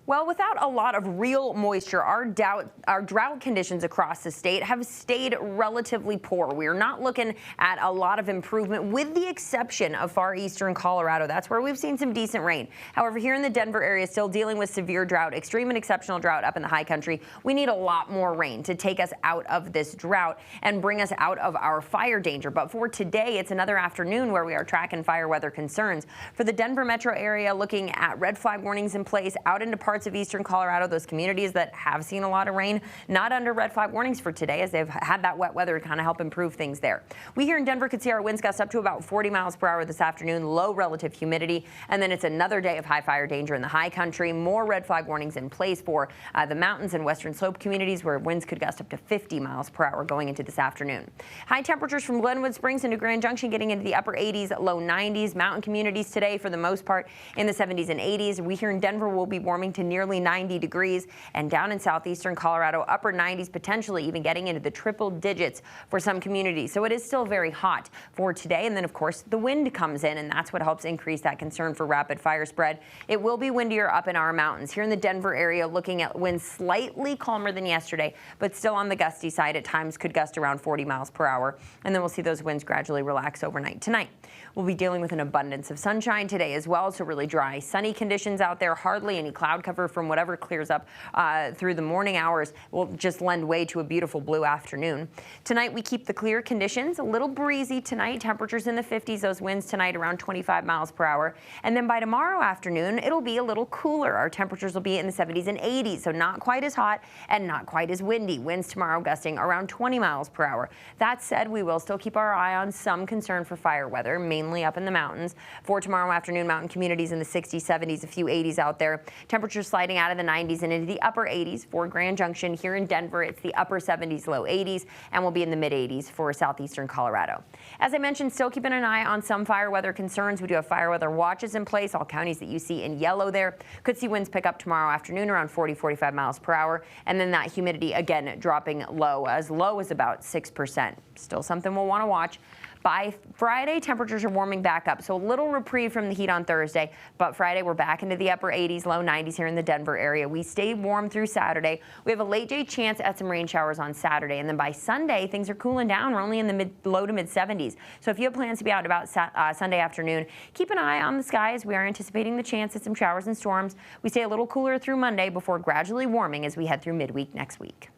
Well, without a lot of real moisture, our drought conditions across the state have stayed relatively poor. We are not looking at a lot of improvement, with the exception of far eastern Colorado. That's where we've seen some decent rain. However, here in the Denver area, still dealing with severe drought, extreme and exceptional drought up in the high country. We need a lot more rain to take us out of this drought and bring us out of our fire danger. But for today, it's another afternoon where we are tracking fire weather concerns. For the Denver metro area, looking at red flag warnings in place out into parts of eastern Colorado, those communities that have seen a lot of rain, not under red flag warnings for today, as they've had that wet weather to kind of help improve things there. We here in Denver could see our winds gust up to about 40 miles per hour this afternoon, low relative humidity, and then it's another day of high fire danger in the high country. More red flag warnings in place for the mountains and western slope communities, where winds could gust up to 50 miles per hour going into this afternoon. High temperatures from Glenwood Springs into Grand Junction getting into the upper 80s, low 90s. Mountain communities today, for the most part, in the 70s and 80s. We here in Denver will be warming to nearly 90 degrees, and down in southeastern Colorado, upper 90s, potentially even getting into the triple digits for some communities. So it is still very hot for today. And then, of course, the wind comes in, and that's what helps increase that concern for rapid fire spread. It will be windier up in our mountains. Here in the Denver area, looking at winds slightly calmer than yesterday, but still on the gusty side. At times could gust around 40 miles per hour. And then we'll see those winds gradually relax overnight tonight. We'll be dealing with an abundance of sunshine today as well, so really dry, sunny conditions out there. Hardly any cloud cover from whatever clears up through the morning hours will just lend way to a beautiful blue afternoon. Tonight we keep the clear conditions, a little breezy tonight, temperatures in the 50s, those winds tonight around 25 miles per hour. And then by tomorrow afternoon, it'll be a little cooler. Our temperatures will be in the 70s and 80s, so not quite as hot and not quite as windy. Winds tomorrow gusting around 20 miles per hour. That said, we will still keep our eye on some concern for fire weather, mainly up in the mountains. For tomorrow afternoon, mountain communities in the 60s, 70s, a few 80s out there. Temperatures sliding out of the 90s and into the upper 80s for Grand Junction. Here in Denver, it's the upper 70s, low 80s, and we'll be in the mid 80s for southeastern Colorado. As I mentioned, still keeping an eye on some fire weather concerns. We do have fire weather watches in place. All counties that you see in yellow there could see winds pick up tomorrow afternoon around 40-45 miles per hour, and then that humidity again dropping low as about 6%. Still something we'll want to watch. By Friday, temperatures are warming back up, so a little reprieve from the heat on Thursday, but Friday we're back into the upper 80s, low 90s here in the Denver area. We stay warm through Saturday. We have a late day chance at some rain showers on Saturday, and then by Sunday, things are cooling down. We're only in the low to mid 70s. So if you have plans to be out about Sunday afternoon, keep an eye on the skies. We are anticipating the chance at some showers and storms. We stay a little cooler through Monday before gradually warming as we head through midweek next week.